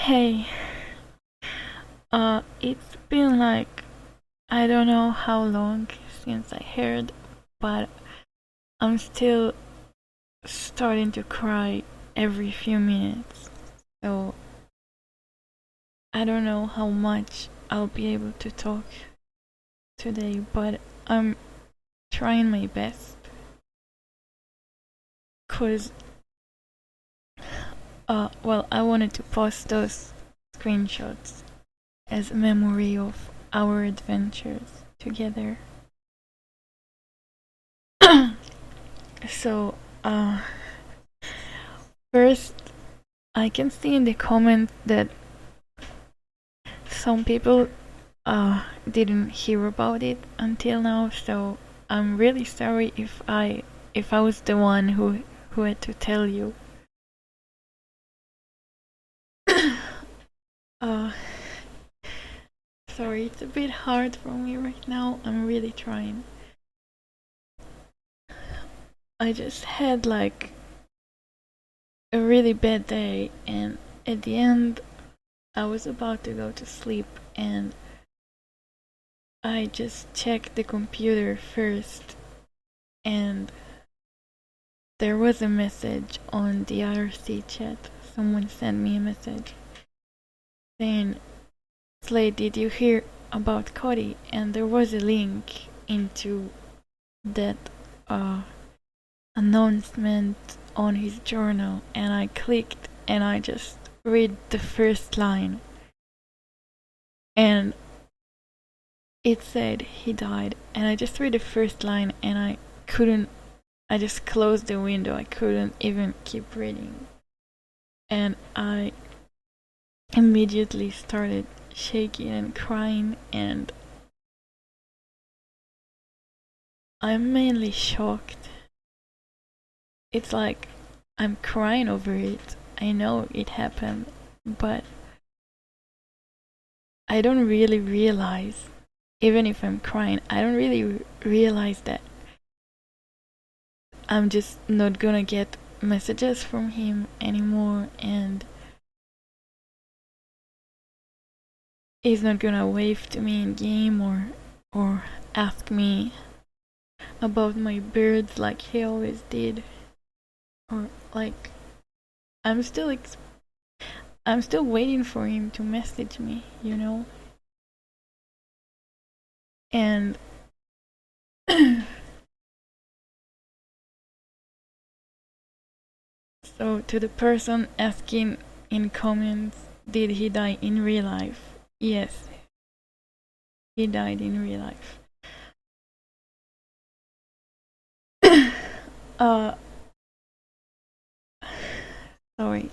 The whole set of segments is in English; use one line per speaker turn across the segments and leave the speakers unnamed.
Hey, it's been like I don't know how long since I heard, but I'm still starting to cry every few minutes. So I don't know how much I'll be able to talk today, but I'm trying my best. Cause, well, I wanted to post those screenshots as a memory of our adventures together. So, first, I can see in the comments that some people didn't hear about it until now, so I'm really sorry if I was the one who had to tell you. uh, Sorry, it's a bit hard for me right now. I'm really trying. I just had like a really bad day, and at the end, I was about to go to sleep, and I just checked the computer first, and there was a message on the IRC chat. Someone sent me a message saying, Slate, did you hear about Cody? And there was a link into that announcement on his journal, and I clicked and I just read the first line, and it said he died, and I just read the first line and I just closed the window. I couldn't even keep reading, and I immediately started shaking and crying, and I'm mainly shocked. It's like I'm crying over it. I know it happened, but I don't really realize, even if I'm crying, I don't really realize that I'm just not gonna get messages from him anymore, and he's not gonna wave to me in game or ask me about my birds like he always did, or like I'm still I'm still waiting for him to message me, you know? And so to the person asking in comments, did he die in real life? Yes, he died in real life. uh Sorry.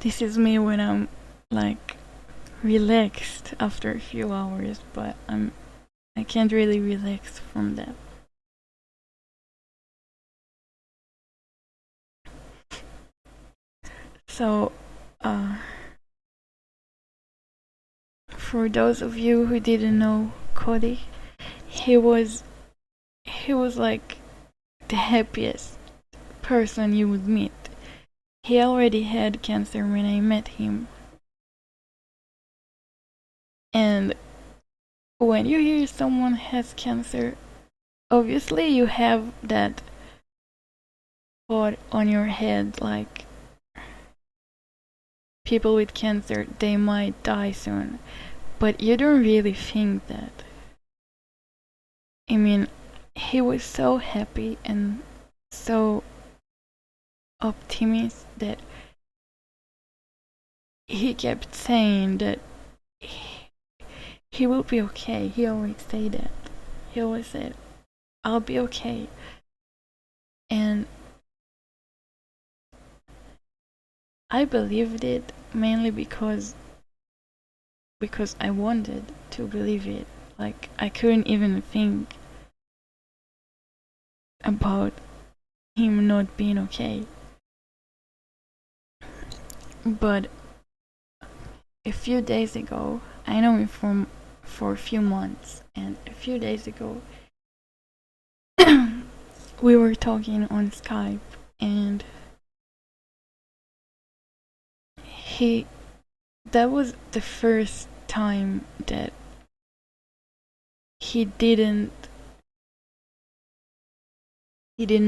This is me when I'm like relaxed after a few hours, but I can't really relax from that. So, for those of you who didn't know Cody, he was he was like the happiest person you would meet. He already had cancer when I met him, and when you hear someone has cancer, obviously you have that thought on your head like people with cancer, they might die soon, but you don't really think that. I mean, he was so happy and so optimistic that he kept saying that he will be okay. He always said that. He always said, I'll be okay. And I believed it mainly because I wanted to believe it. Like I couldn't even think about him not being okay. But a few days ago, I know him for a few months, and a few days ago, we were talking on Skype, and he that was the first time that he didn't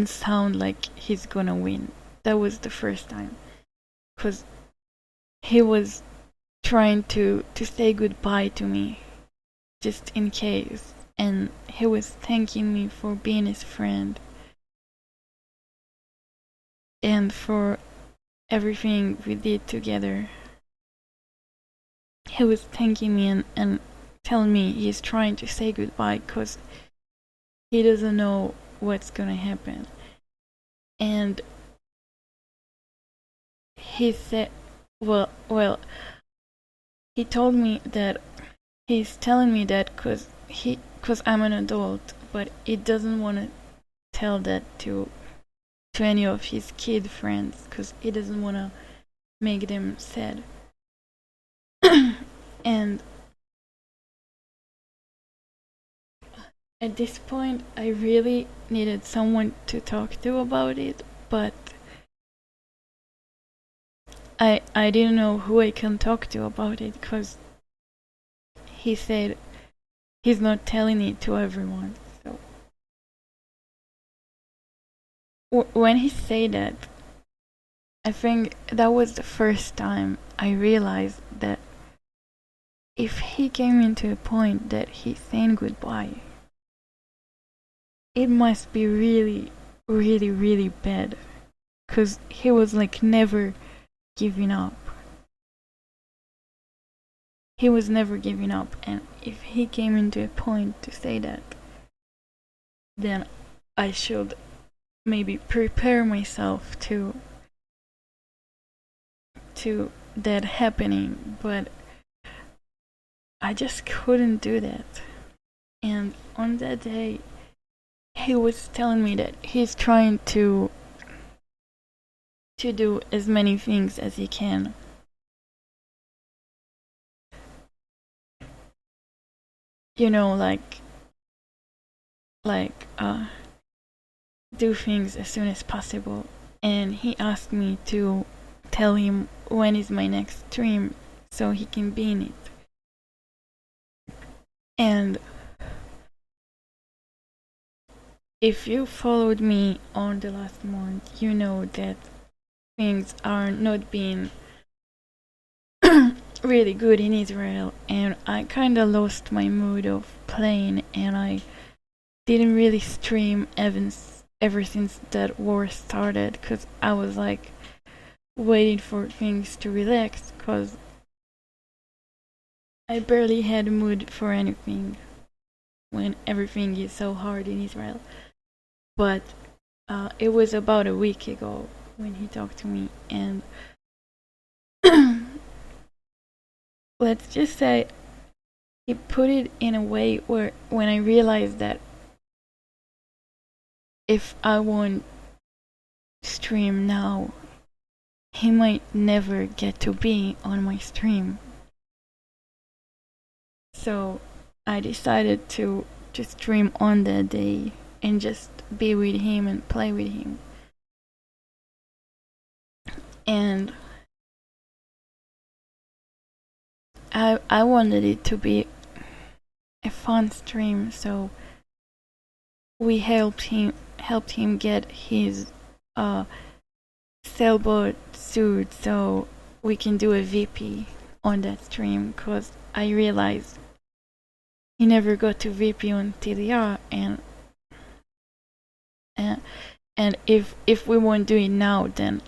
sound like he's gonna win. That was the first time, because he was trying to say goodbye to me just in case, and he was thanking me for being his friend and for everything we did together. He was thanking me and telling me he's trying to say goodbye because he doesn't know what's gonna happen. And he said, well, he told me that he's telling me that because I'm an adult, but he doesn't want to tell that to any of his kid friends because he doesn't want to make them sad. And at this point, I really needed someone to talk to about it, but I didn't know who I can talk to about it because he said he's not telling it to everyone. So when he said that, I think that was the first time I realized that if he came into a point that he's saying goodbye, it must be really, really, really bad. Because he was like never giving up. He was never giving up, and if he came into a point to say that, then I should maybe prepare myself to that happening, but I just couldn't do that. And on that day, he was telling me that he's trying to do as many things as he can. You know, like do things as soon as possible. And he asked me to tell him when is my next stream so he can be in it. And if you followed me on the last month, you know that things are not being really good in Israel, and I kinda lost my mood of playing, and I didn't really stream ever since that war started, because I was like waiting for things to relax, because I barely had a mood for anything when everything is so hard in Israel. But it was about a week ago when he talked to me, and let's just say he put it in a way where when I realized that if I won't stream now, he might never get to be on my stream. So I decided to stream on that day and just be with him and play with him. And I wanted it to be a fun stream, so we helped him get his sailboat suit so we can do a VP on that stream, because I realized he never got to VP on TDR, and if we won't do it now, then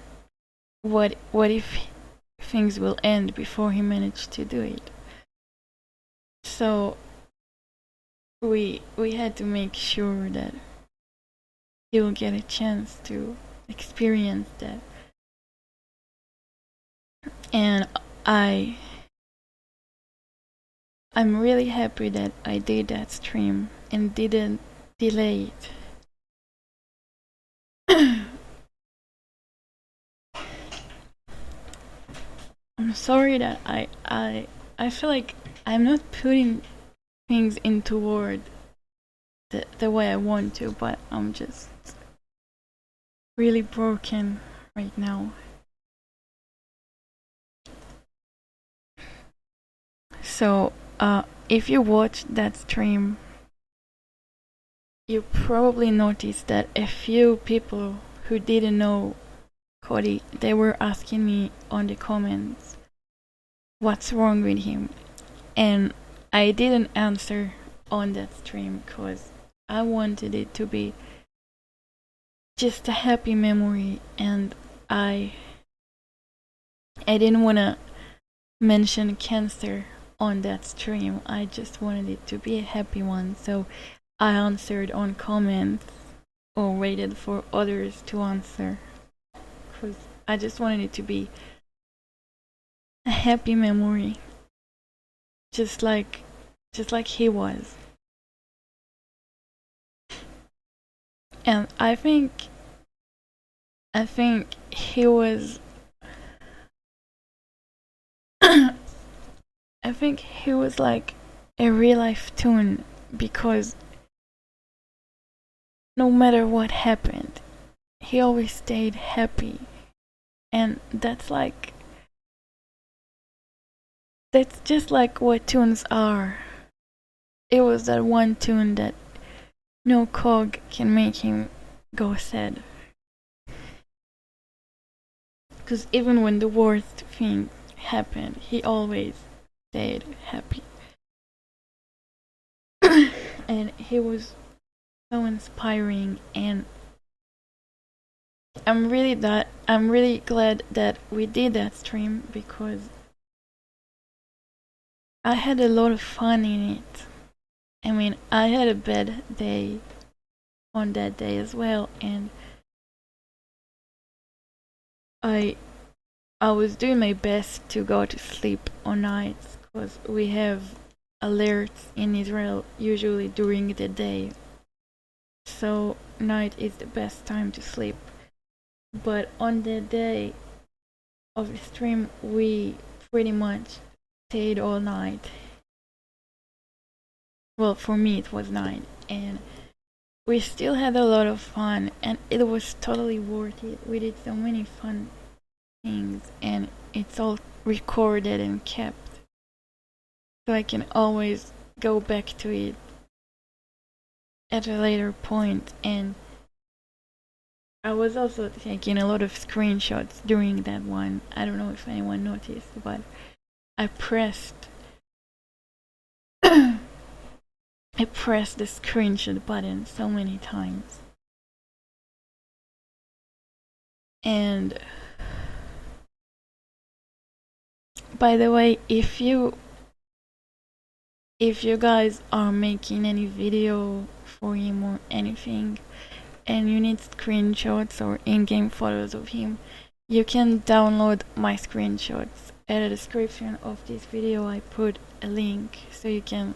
what if things will end before he managed to do it? So we had to make sure that he will get a chance to experience that. And I'm really happy that I did that stream and didn't delay it. I'm sorry that I feel like I'm not putting things into word the way I want to, but I'm just really broken right now. So, if you watched that stream, you probably noticed that a few people who didn't know Cody, they were asking me on the comments, what's wrong with him? And I didn't answer on that stream because I wanted it to be just a happy memory, and I didn't want to mention cancer on that stream. I just wanted it to be a happy one, so I answered on comments or waited for others to answer because I just wanted it to be a happy memory, just like he was. And I think he was I think he was like a real life toon because no matter what happened, he always stayed happy. And that's just like what toons are. It was that one toon that no cog can make him go sad. Because even when the worst thing happened, he always stayed happy. And he was so inspiring, and I'm really glad that we did that stream because I had a lot of fun in it. I mean, I had a bad day on that day as well, and I was doing my best to go to sleep on nights because we have alerts in Israel usually during the day. So night is the best time to sleep. But on the day of the stream, we pretty much stayed all night. Well, for me it was 9, and we still had a lot of fun, and it was totally worth it. We did so many fun things, and it's all recorded and kept, so I can always go back to it at a later point. And I was also taking a lot of screenshots during that one. I don't know if anyone noticed, but I pressed the screenshot button so many times. And by the way, if you guys are making any video for him or anything, and you need screenshots or in-game photos of him, you can download my screenshots. At the description of this video I put a link so you can.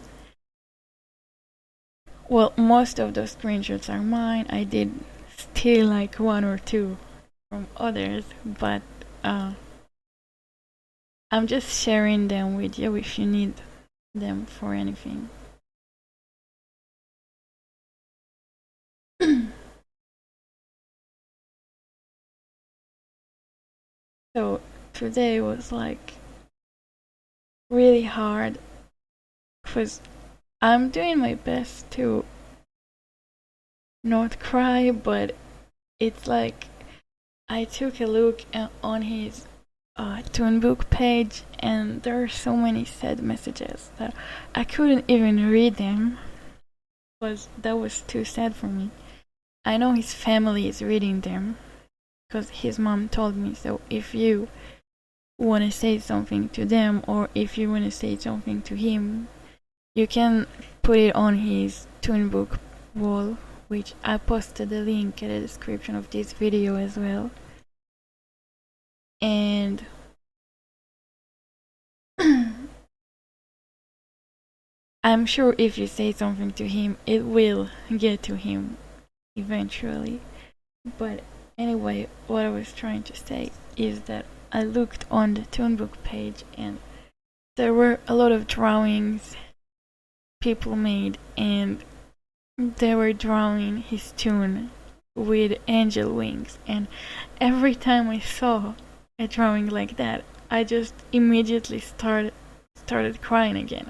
Well, most of those screenshots are mine. I did steal like 1 or 2 from others, but I'm just sharing them with you if you need them for anything. So today was like really hard because I'm doing my best to not cry, but it's like I took a look on his toonbook page, and there are so many sad messages that I couldn't even read them because that was too sad for me. I know his family is reading them because his mom told me, so if you want to say something to them or if you want to say something to him, you can put it on his toonbook wall, which I posted the link in the description of this video as well. And I'm sure if you say something to him, it will get to him eventually. But anyway, what I was trying to say is that I looked on the toonbook page and there were a lot of drawings people made, and they were drawing his toon with angel wings, and every time I saw a drawing like that, I just immediately started crying again.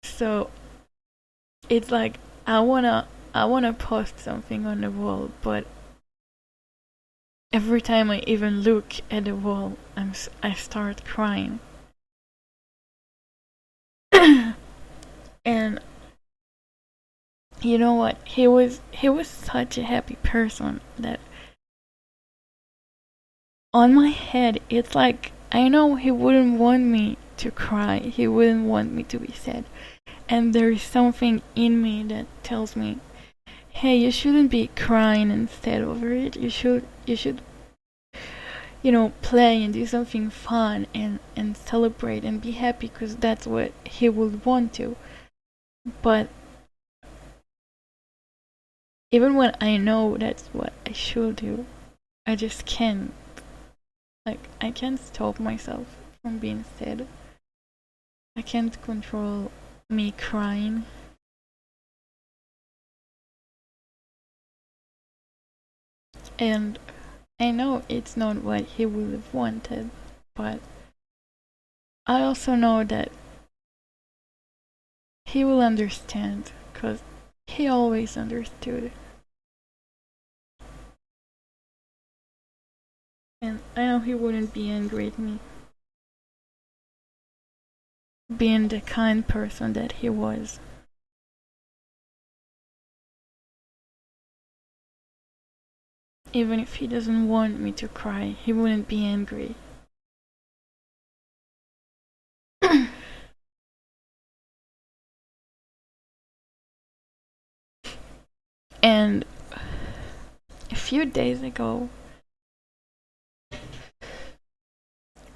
So it's like I wanna post something on the wall, but every time I even look at the wall, I start crying. And you know what? He was such a happy person that on my head it's like I know he wouldn't want me to cry. He wouldn't want me to be sad. And there is something in me that tells me, "Hey, you shouldn't be crying and sad over it. You should play and do something fun and celebrate and be happy because that's what he would want to." But even when I know that's what I should do, I just can't. Like, I can't stop myself from being sad. I can't control me crying. And I know it's not what he would have wanted, but I also know that he will understand, because he always understood. And I know he wouldn't be angry at me, being the kind person that he was. Even if he doesn't want me to cry, he wouldn't be angry. And a few days ago,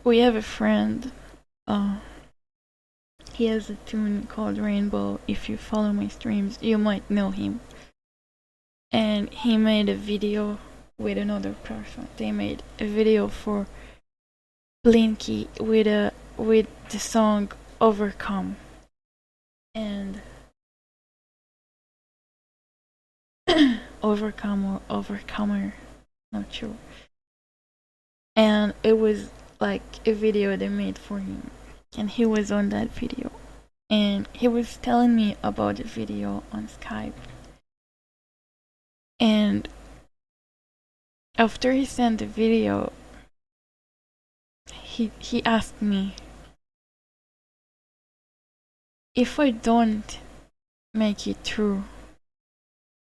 we have a friend. He has a tune called Rainbow. If you follow my streams, you might know him. And he made a video with another person. They made a video for Blinky with the song Overcome. And Overcome or Overcomer, not sure. And it was like a video they made for him, and he was on that video, and he was telling me about the video on Skype. And after he sent the video, he asked me, if I don't make it through,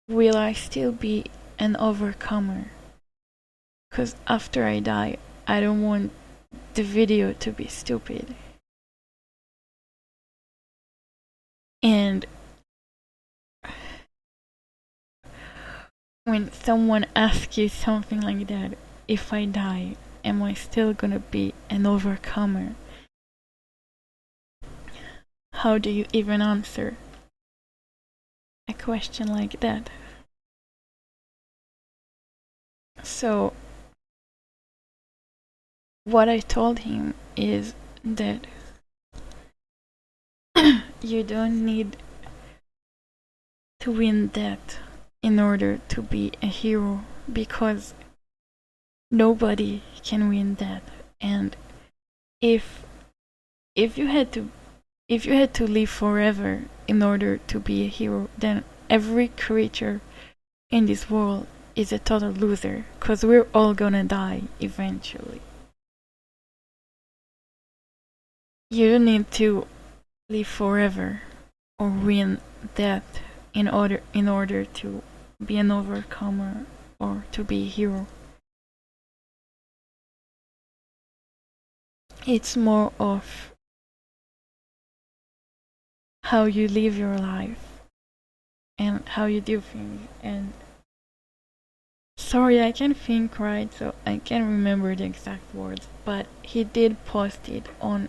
will I still be an overcomer? Because after I die, I don't want the video to be stupid. And when someone asks you something like that, if I die, am I still gonna be an overcomer? How do you even answer a question like that? So, what I told him is that you don't need to win that in order to be a hero, because nobody can win that. And if you had to live forever in order to be a hero, then every creature in this world is a total loser, because we're all gonna die eventually. You don't need to live forever or win death in order to be an overcomer or to be a hero. It's more of how you live your life and how you do things. And sorry, I can't think right, so I can't remember the exact words, but he did post it on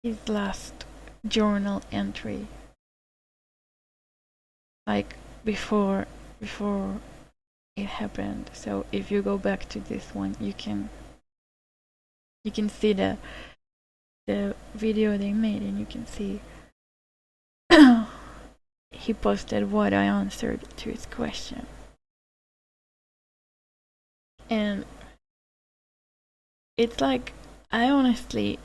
his last journal entry, like before it happened. So if you go back to this one, you can see the video they made, and you can see he posted what I answered to his question. And it's like I honestly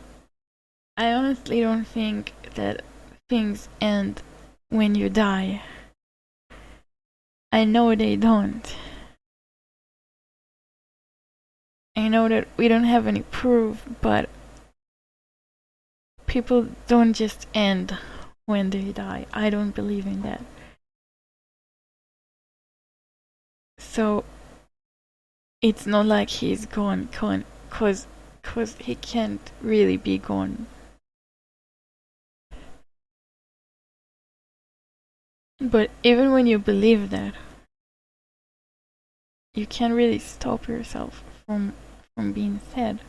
don't think that things end when you die. I know they don't. I know that we don't have any proof, but people don't just end when they die. I don't believe in that. So it's not like he's gone, cause he can't really be gone. But even when you believe that, you can't really stop yourself from being sad.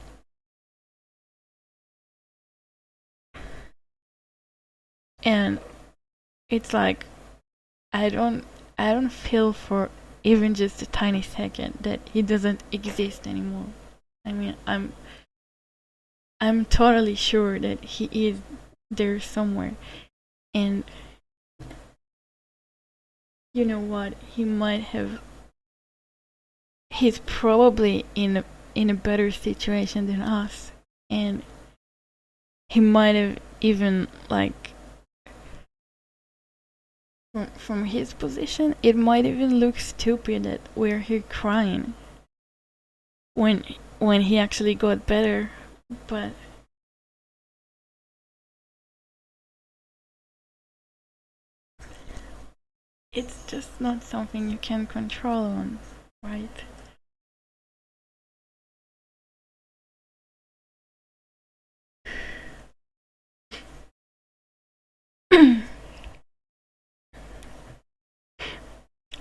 And it's like I don't feel for even just a tiny second that he doesn't exist anymore. I mean, I'm totally sure that he is there somewhere. And you know what? He's probably in a better situation than us. And he might have even like from his position, it might even look stupid that we're here crying when he actually got better, but it's just not something you can control on, right?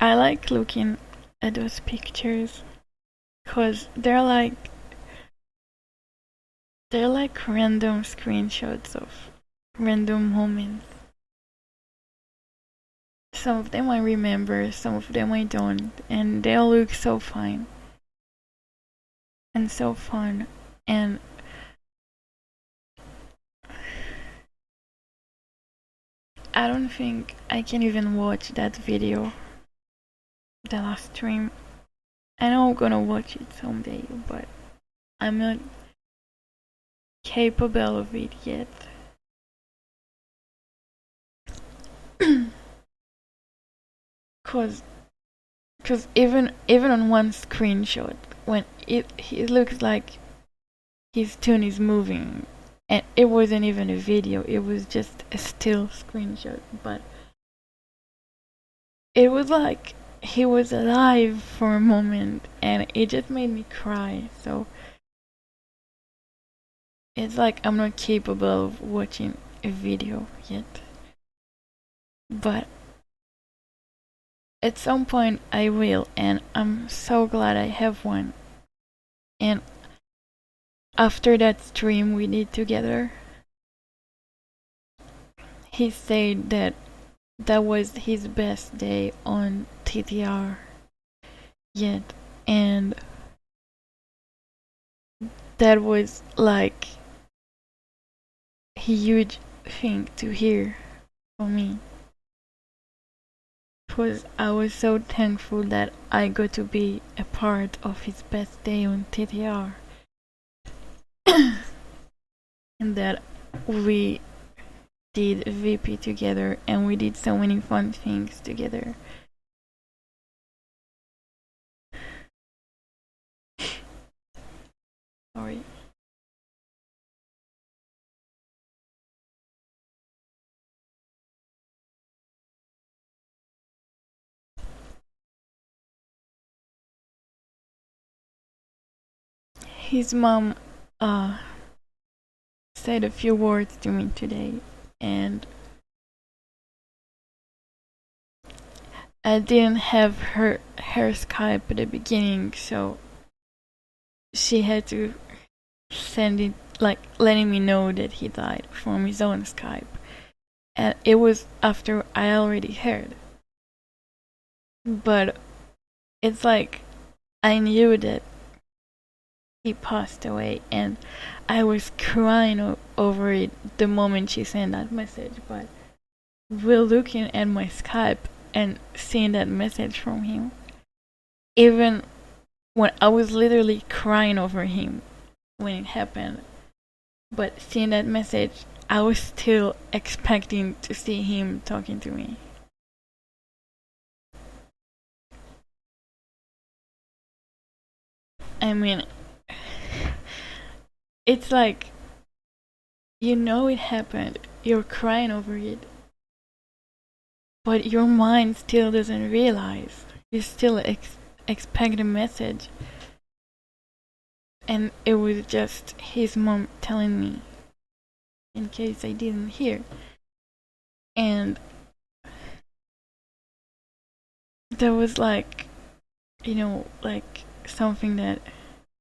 I like looking at those pictures because they're like random screenshots of random moments. Some of them I remember, some of them I don't, and they all look so fine and so fun. And I don't think I can even watch that video, the last stream. I know I'm gonna watch it someday, but I'm not capable of it yet. Cause even on one screenshot, when it looks like his tune is moving, and it wasn't even a video, it was just a still screenshot, but it was like he was alive for a moment, and it just made me cry. So it's like I'm not capable of watching a video yet, but at some point I will, and I'm so glad I have one. And after that stream we did together, he said that that was his best day on TTR yet, and that was like a huge thing to hear for me. Because I was so thankful that I got to be a part of his best day on TTR. And that we did VP together and we did so many fun things together. Sorry. His mom said a few words to me today, and I didn't have her Skype at the beginning, so she had to send it, like letting me know that he died from his own Skype. And it was after I already heard. But it's like I knew that he passed away, and I was crying over it the moment she sent that message. But while looking at my Skype and seeing that message from him, even when I was literally crying over him when it happened. But seeing that message, I was still expecting to see him talking to me. I mean, it's like, you know it happened, you're crying over it, but your mind still doesn't realize. You still expect a message. And it was just his mom telling me, in case I didn't hear. And that was like, like something that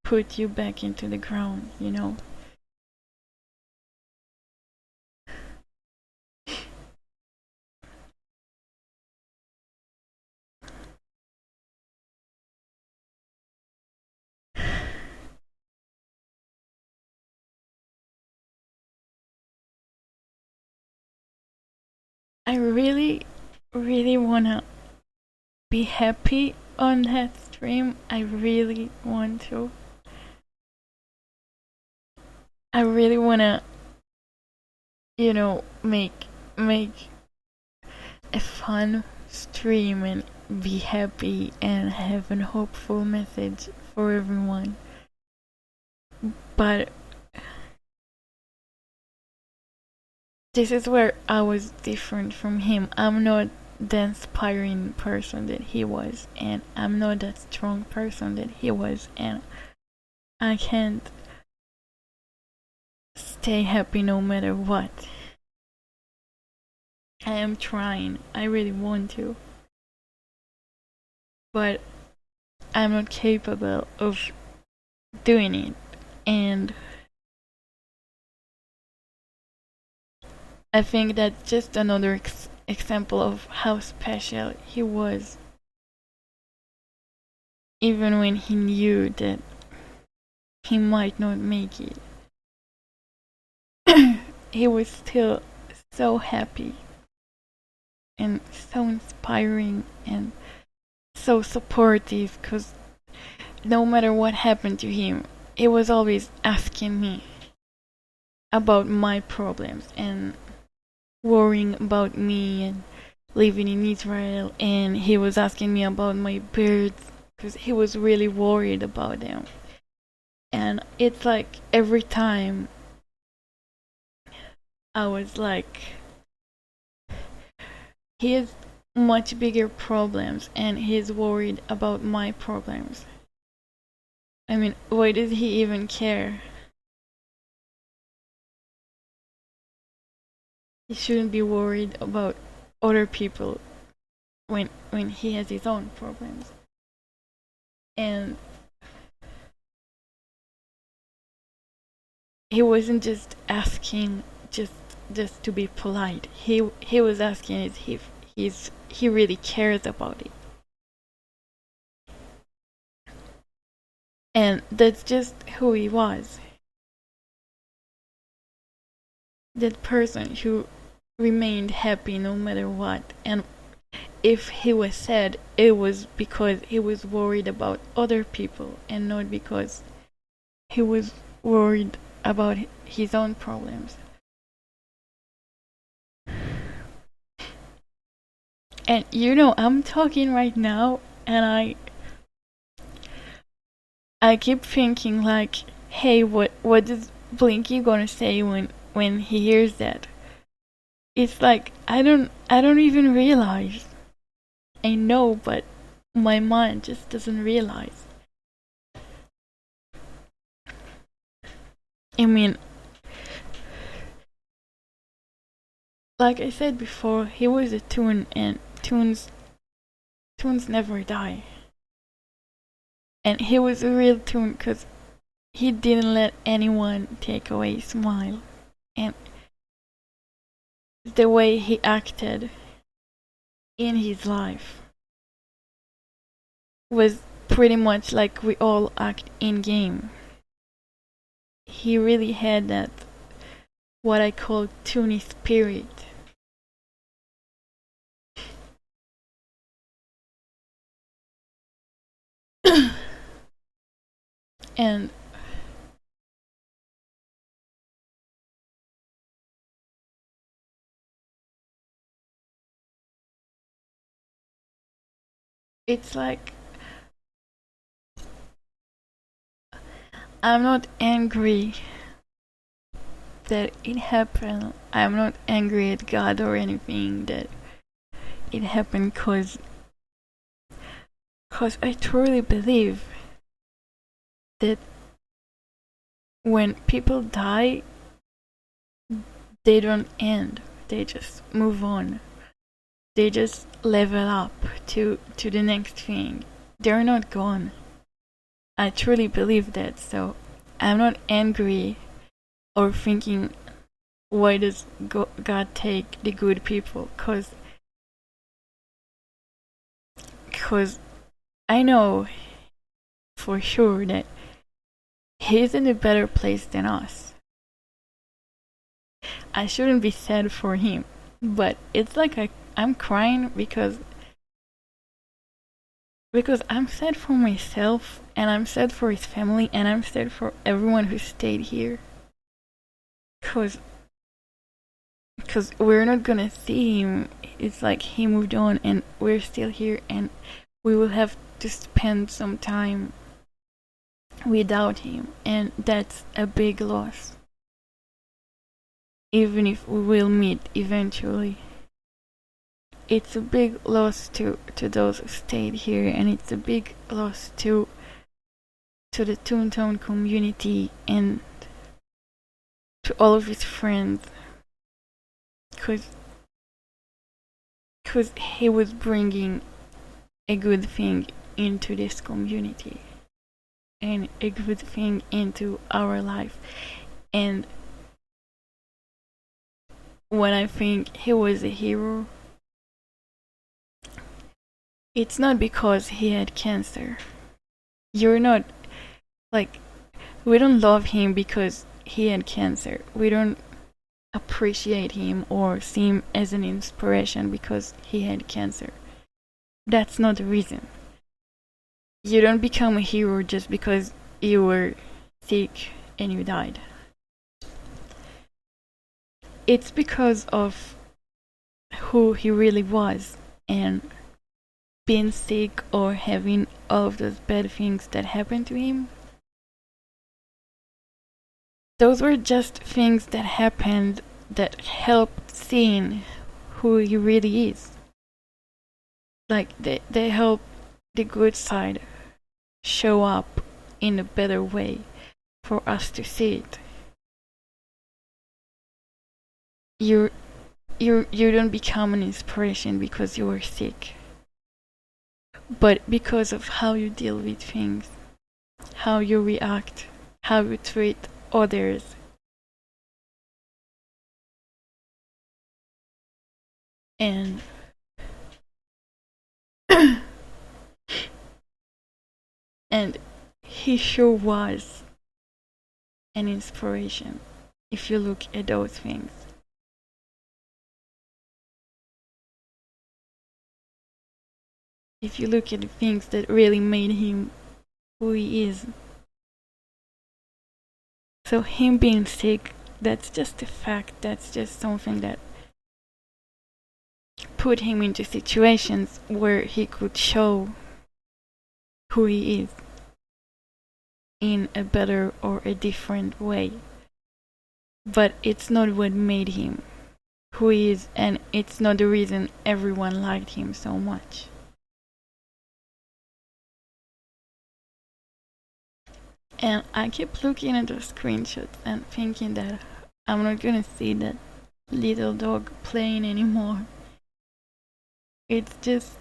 put you back into the ground. I really, really wanna be happy on that stream. I really want to. I really wanna, make a fun stream and be happy and have a hopeful message for everyone. But this is where I was different from him. I'm not the inspiring person that he was, and I'm not that strong person that he was, and I can't stay happy no matter what. I am trying. I really want to. But I'm not capable of doing it. And I think that's just another example of how special he was. Even when he knew that he might not make it, he was still so happy and so inspiring and so supportive, because no matter what happened to him, he was always asking me about my problems and worrying about me and living in Israel, and he was asking me about my birds because he was really worried about them. And it's like every time I was like, he has much bigger problems and he's worried about my problems. I mean, why does he even care? He shouldn't be worried about other people when he has his own problems. And he wasn't just asking just to be polite. He was asking if he really cares about it. And that's just who he was. That person who remained happy no matter what. And if he was sad, it was because he was worried about other people and not because he was worried about his own problems. And I'm talking right now, and I keep thinking like, hey, what is Blinky gonna say when he hears that? It's like I don't even realize. I know, but my mind just doesn't realize. I mean, like I said before, he was a toon, and toons never die. And he was a real toon because he didn't let anyone take away his smile. And the way he acted in his life was pretty much like we all act in game. He really had that, what I call toony spirit. And it's like I'm not angry that it happened. I'm not angry at God or anything that it happened cause I truly believe that when people die, they don't end. They just move on. They just level up to the next thing. They're not gone. I truly believe that. So I'm not angry or thinking, why does God take the good people? Cause I know for sure that He's in a better place than us. I shouldn't be sad for Him, but it's like I'm crying because I'm sad for myself, and I'm sad for His family, and I'm sad for everyone who stayed here. Cause we're not gonna see Him. It's like He moved on, and we're still here, and we will have to spend some time without Him, and that's a big loss. Even if we will meet eventually, it's a big loss to those who stayed here, and it's a big loss to the Toontown community and to all of his friends, because he was bringing a good thing into this community and a good thing into our life. And when I think he was a hero, it's not because he had cancer. You're not, like, we don't love him because he had cancer. We don't appreciate him or see him as an inspiration because he had cancer. That's not the reason. You don't become a hero just because you were sick and you died. It's because of who he really was, and being sick or having all of those bad things that happened to him. Those were just things that happened that helped seeing who he really is. Like they help the good side show up in a better way for us to see it. You don't become an inspiration because you were sick, but because of how you deal with things, how you react, how you treat others. And and he sure was an inspiration if you look at those things. If you look at the things that really made him who he is. So him being sick, that's just a fact, that's just something that put him into situations where he could show who he is in a better or a different way. But it's not what made him who he is, and it's not the reason everyone liked him so much. And I keep looking at those screenshots and thinking that I'm not gonna see that little dog playing anymore. It's just,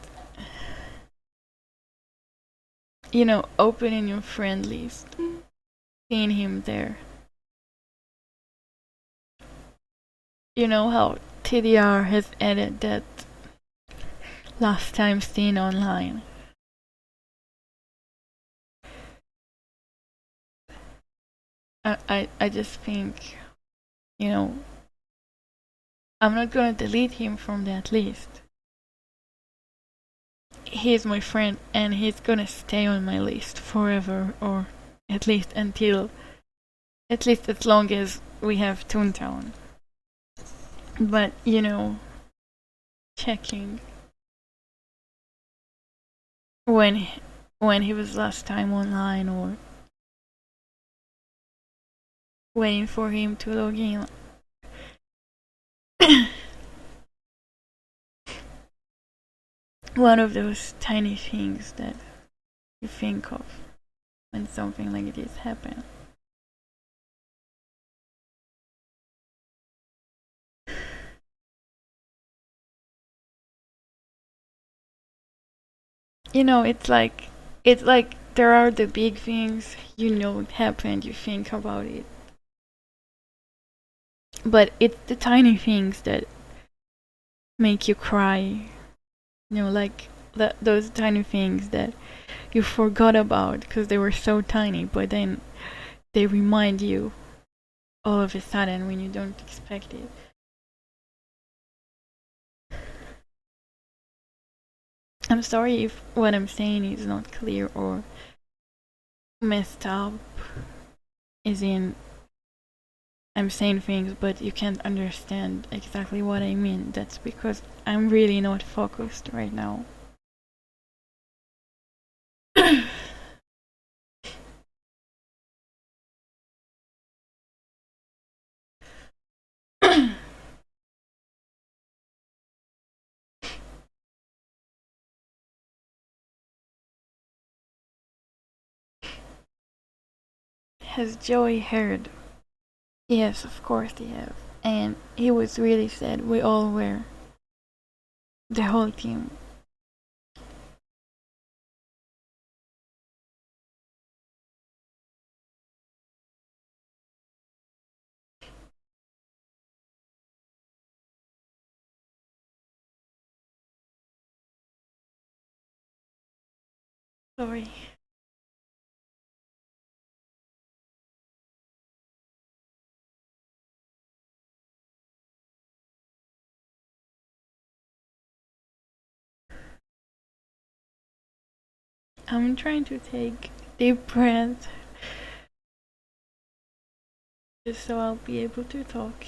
opening your friend list, seeing him there. You know how TDR has added that last time seen online. I just think, I'm not gonna delete him from that list. He's my friend and he's gonna stay on my list forever or at least as long as we have Toontown. But checking when he was last time online, or waiting for him to log in. One of those tiny things that you think of when something like this happens. It's like there are the big things it happened, you think about it. But it's the tiny things that make you cry. Like those tiny things that you forgot about because they were so tiny, but then they remind you all of a sudden when you don't expect it. I'm sorry if what I'm saying is not clear or messed up, as in I'm saying things but you can't understand exactly what I mean. That's because I'm really not focused right now. Has Joey heard? Yes, of course he have. And he was really sad. We all were. The whole team. Sorry. I'm trying to take deep breaths just so I'll be able to talk.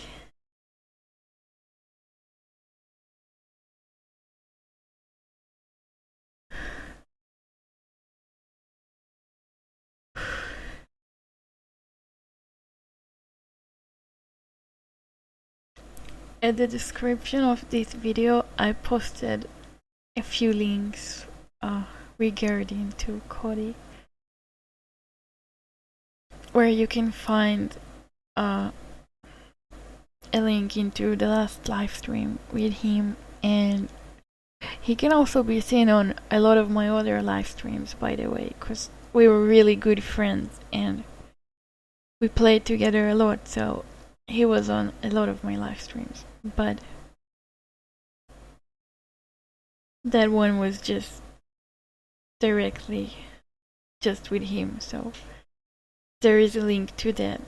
In the description of this video, I posted a few links regarding to Cody, where you can find a link into the last live stream with him, and he can also be seen on a lot of my other live streams, by the way, because we were really good friends and we played together a lot, so he was on a lot of my live streams. But that one was just directly just with him, so there is a link to that,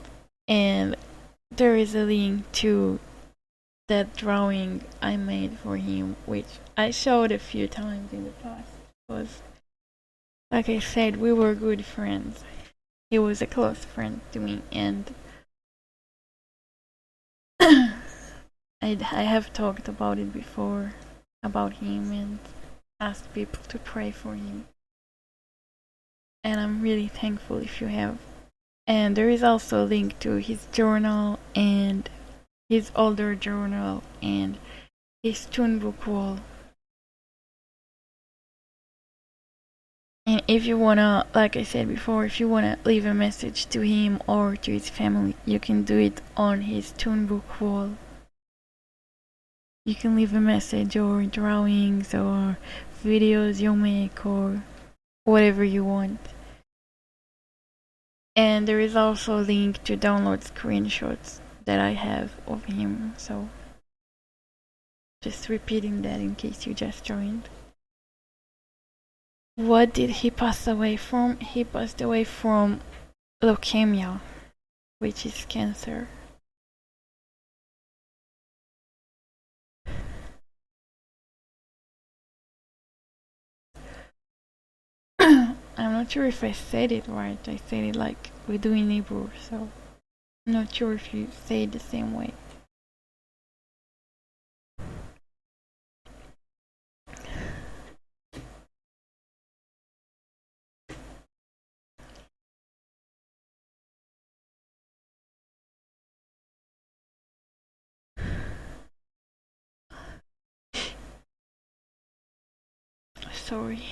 and there is a link to that drawing I made for him, which I showed a few times in the past. Because, like I said, we were good friends. He was a close friend to me, and I have talked about it before, about him, and asked people to pray for him. And I'm really thankful if you have. And there is also a link to his journal and his older journal and his toonbook wall. And if you wanna, like I said before, if you wanna leave a message to him or to his family, you can do it on his toonbook wall. You can leave a message or drawings or videos you make or whatever you want. And there is also a link to download screenshots that I have of him, so just repeating that in case you just joined. What did he pass away from? He passed away from leukemia, which is cancer. I'm not sure if I said it right. I said it like we do in Hebrew, so I'm not sure if you say it the same way. Sorry.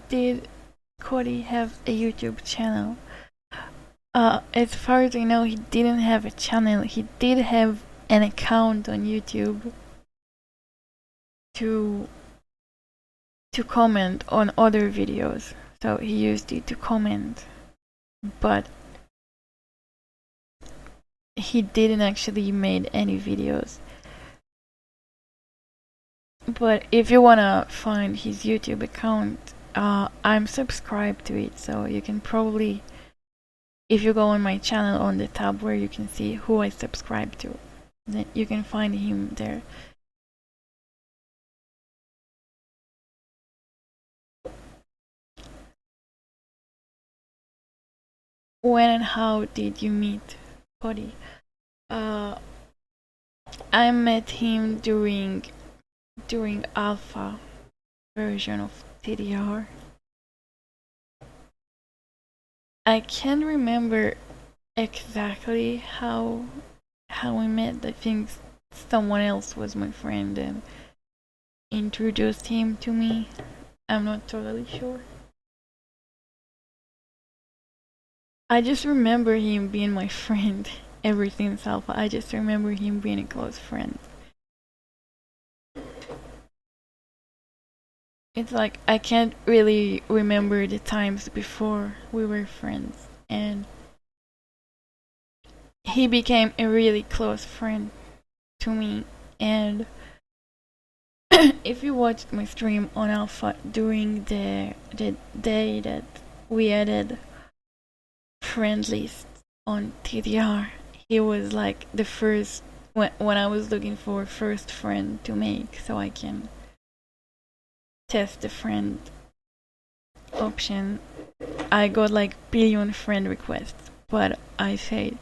Did Cody have a YouTube channel? As far as I know, he didn't have a channel. He did have an account on YouTube to comment on other videos. So he used it to comment, but he didn't actually made any videos. But if you wanna find his YouTube account, I'm subscribed to it, so you can probably, if you go on my channel on the tab where you can see who I subscribe to, then you can find him there. When and how did you meet Cody? I met him during alpha version of TDR. I can't remember exactly how we met. I think someone else was my friend and introduced him to me. I'm not totally sure. I just remember him being my friend ever since alpha. I just remember him being a close friend. It's like I can't really remember the times before we were friends, and he became a really close friend to me. And if you watched my stream on alpha during the day that we added friend list on TDR, he was like the first when I was looking for first friend to make so I can test the friend option. I got like billion friend requests, but I said,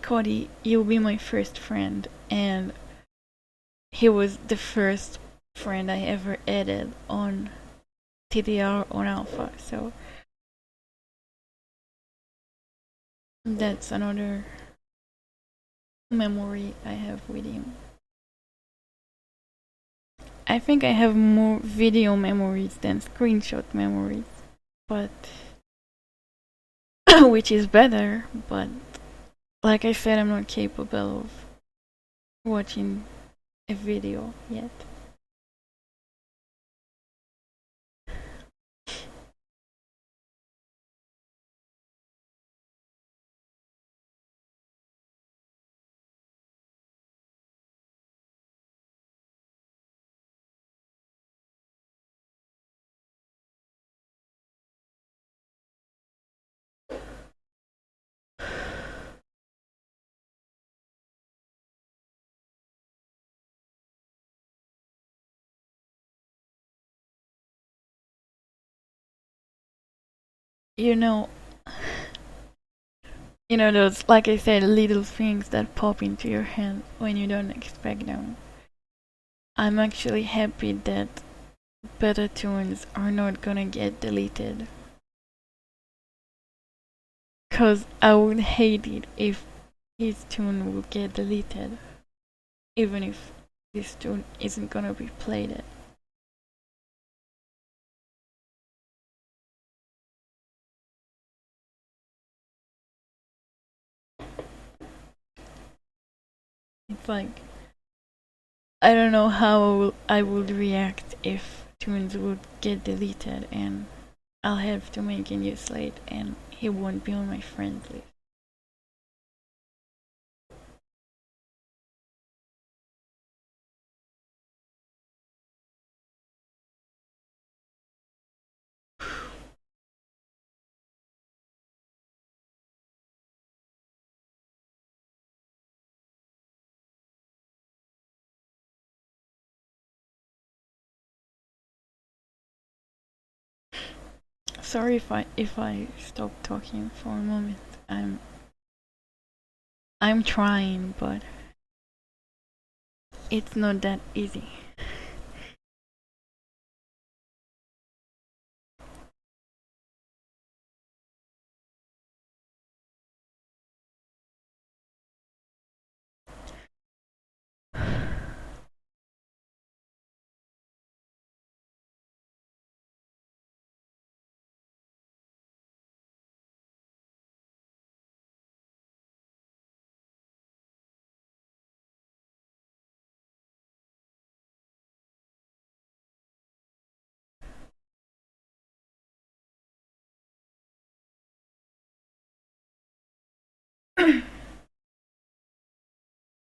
Cody, you'll be my first friend, and he was the first friend I ever added on TDR on alpha, so that's another memory I have with him. I think I have more video memories than screenshot memories, but which is better, but like I said, I'm not capable of watching a video yet. You know, those, like I said, little things that pop into your head when you don't expect them. I'm actually happy that beta tunes are not gonna get deleted, cause I would hate it if his tune would get deleted, even if this tune isn't gonna be played. It's like, I don't know how I would react if tunes would get deleted and I'll have to make a new slate and he won't be on my friends list. sorry if I stop talking for a moment. I'm trying, but it's not that easy.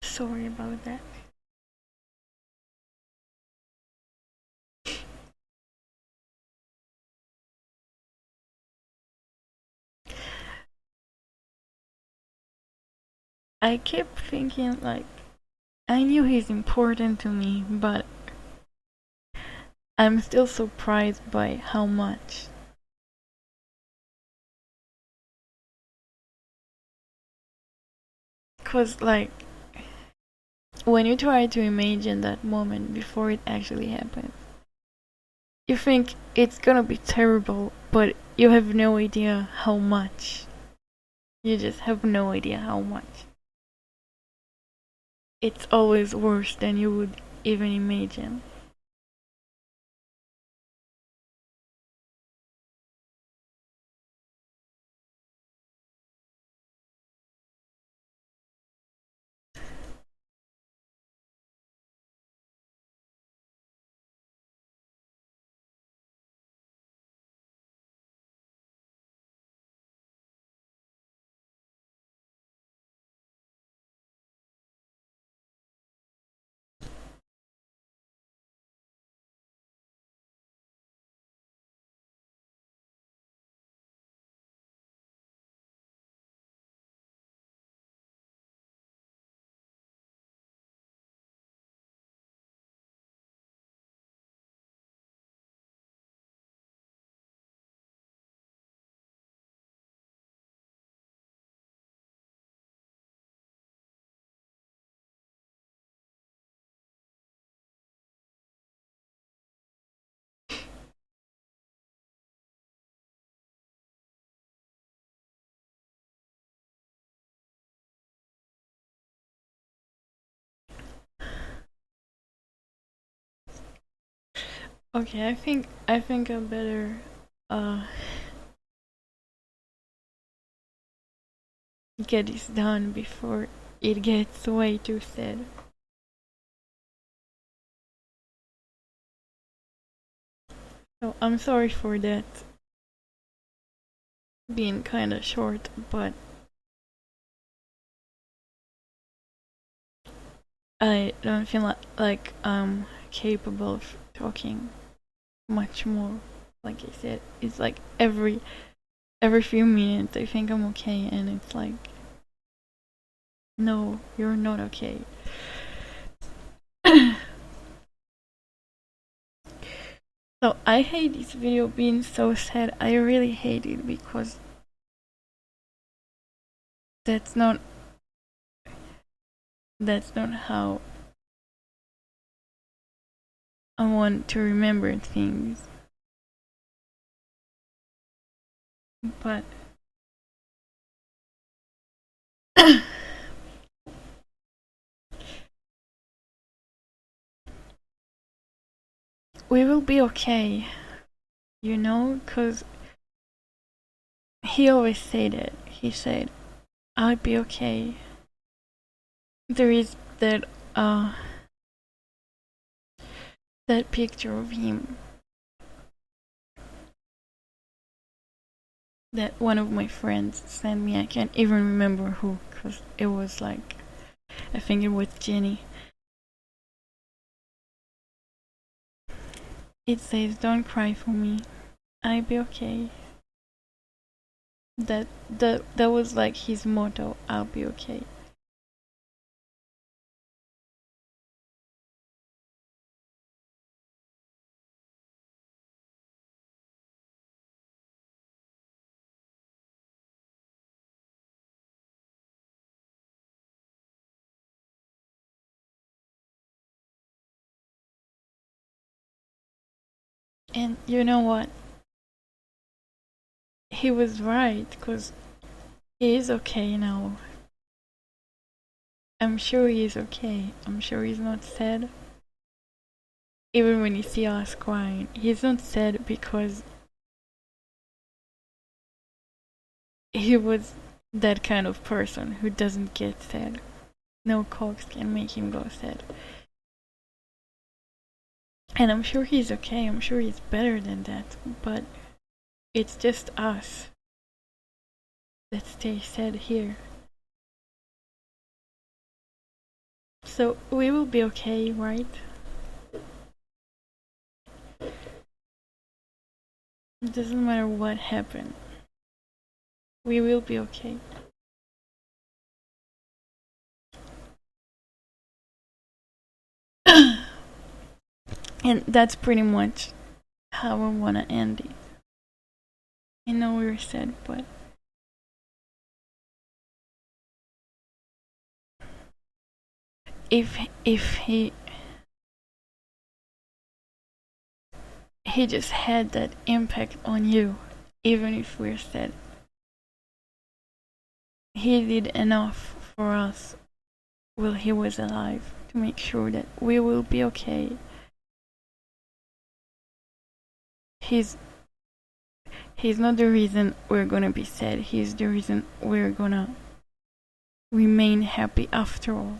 Sorry about that. I kept thinking like I knew he's important to me, but I'm still surprised by how much. Cause like when you try to imagine that moment before it actually happens, you think it's gonna be terrible, but you have no idea how much. You just have no idea how much. It's always worse than you would even imagine. Okay, I think I better uh get this done before it gets way too sad. So I'm sorry for that being kind of short, but I don't feel like I'm capable of talking much more. Like I said, it's like every few minutes I think I'm okay, and it's like, no, you're not okay. So I hate this video being so sad. I really hate it because that's not that's not how I want to remember things. But we will be okay, you know, because he always said it. He said, I'll be okay. There is that picture of him that one of my friends sent me. I can't even remember who, because it was like, I think it was Jenny. It says, don't cry for me, I'll be okay. That was like his motto, I'll be okay. And you know what? He was right, because he is okay now. I'm sure he's okay. I'm sure he's not sad. Even when you see us crying, he's not sad because he was that kind of person who doesn't get sad. No cokes can make him go sad. And I'm sure he's okay. I'm sure he's better than that. But it's just us that stay sad here. So we will be okay, right? It doesn't matter what happened. We will be okay. And that's pretty much how I wanna end it. I know we were sad, but if he just had that impact on you, even if we're sad, he did enough for us while he was alive to make sure that we will be okay. He's he's not the reason we're gonna be sad. He's the reason we're gonna remain happy after all.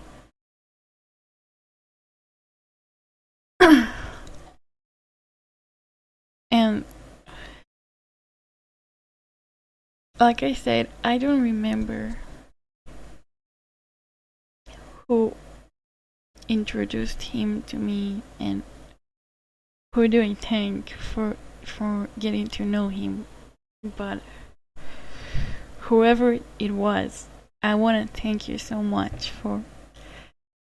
And like I said, I don't remember who introduced him to me and who do I thank for getting to know him. But whoever it was, I want to thank you so much for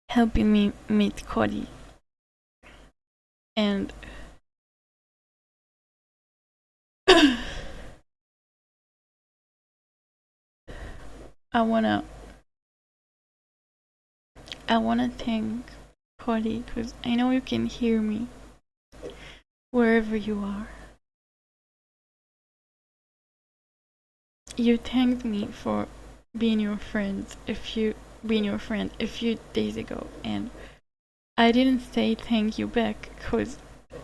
helping me meet Cody. And I wanna I wanna thank Cody because I know you can hear me wherever you are. You thanked me for being your friend a few days ago, and I didn't say thank you back because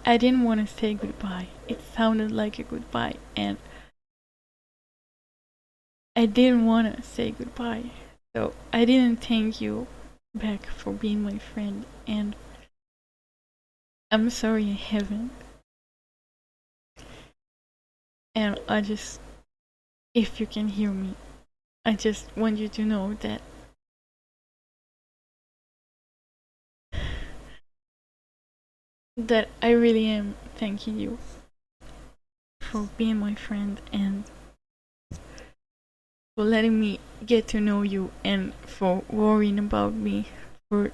I didn't want to say goodbye. It sounded like a goodbye, and I didn't want to say goodbye. So I didn't thank you back for being my friend, and I'm sorry I haven't. And if you can hear me, I just want you to know that I really am thanking you for being my friend and for letting me get to know you and for worrying about me for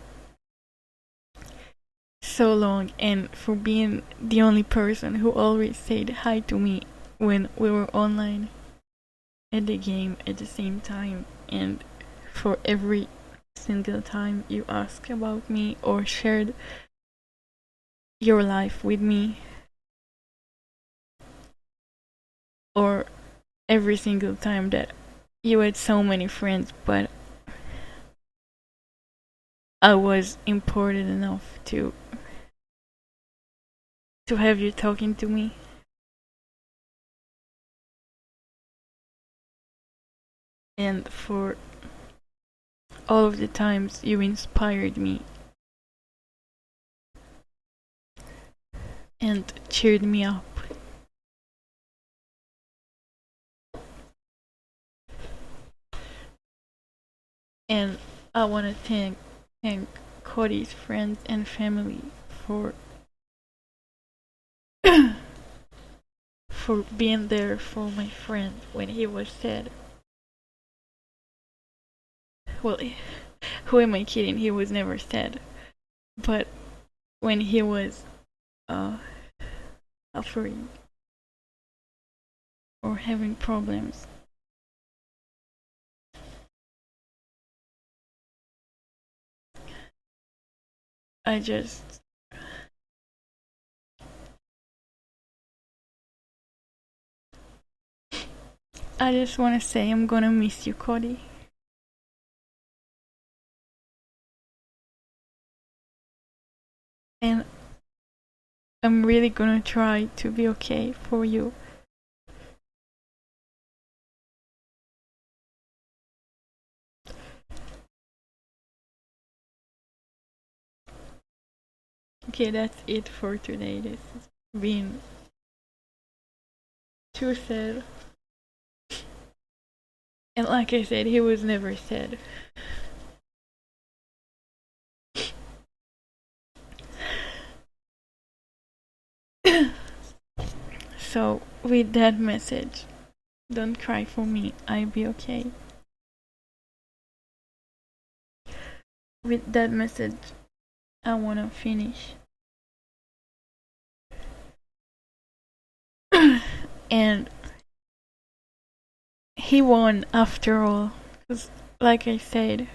so long and for being the only person who always said hi to me when we were online at the game at the same time, and for every single time you asked about me or shared your life with me, or every single time that you had so many friends but I was important enough to have you talking to me. And for all of the times you inspired me and cheered me up. And I want to thank Cody's friends and family for for being there for my friend when he was sad. Well, who am I kidding? He was never sad. But when he was uh, suffering or having problems, I just I just want to say I'm gonna miss you, Cody. And I'm really gonna try to be okay for you. Okay, that's it for today. This has been too sad. And like I said, he was never sad. So, with that message, don't cry for me, I'll be okay. With that message, I wanna finish. And he won after all. Cause like I said,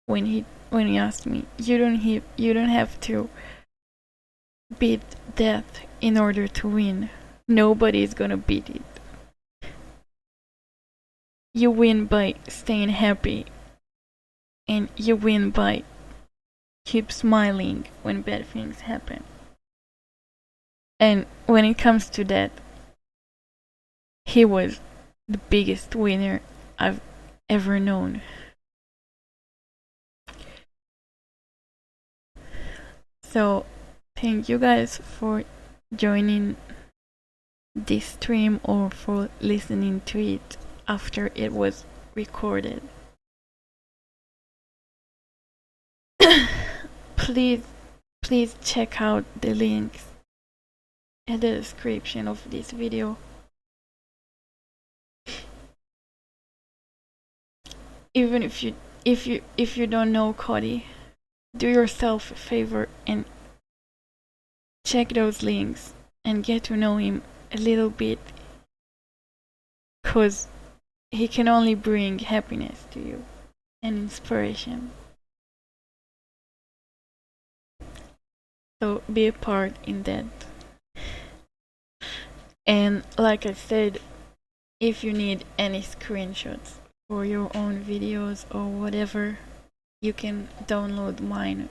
when he asked me, you don't have to beat death in order to win. Nobody's gonna beat it. You win by staying happy, and you win by keep smiling when bad things happen. And when it comes to that, he was the biggest winner I've ever known. So, thank you guys for joining this stream or for listening to it after it was recorded. please check out the links in the description of this video. Even if you don't know Cody, do yourself a favor and check those links and get to know him a little bit, cause he can only bring happiness to you and inspiration. So be a part in that. And like I said, if you need any screenshots for your own videos or whatever, you can download mine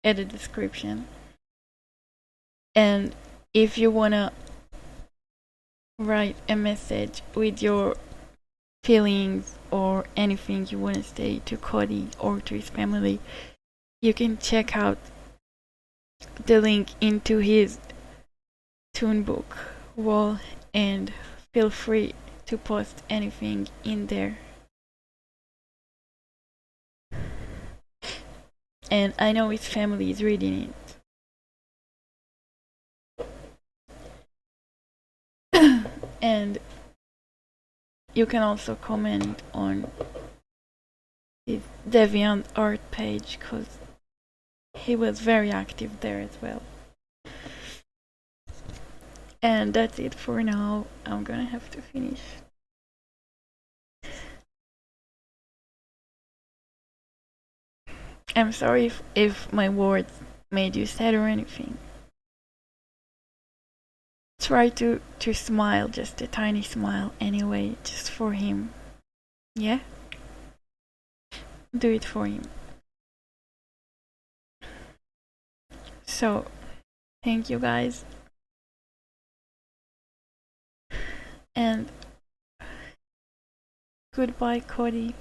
at the description. And if you wanna write a message with your feelings or anything you wanna say to Cody or to his family, you can check out the link into his toonbook wall and feel free to post anything in there. And I know his family is reading it. And you can also comment on his DeviantArt page, because he was very active there as well. And that's it for now. I'm gonna have to finish. I'm sorry if my words made you sad or anything. Try to smile, just a tiny smile anyway, just for him. Yeah? Do it for him. So, thank you guys. And goodbye, Cody.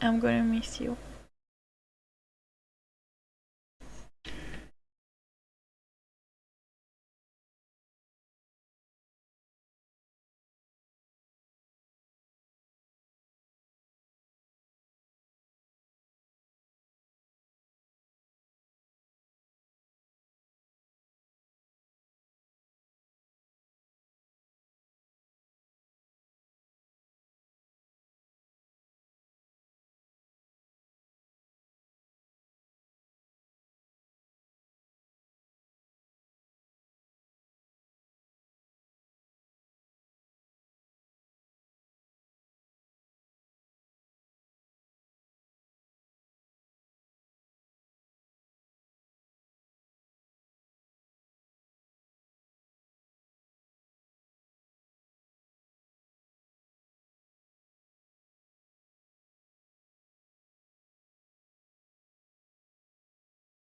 I'm gonna miss you.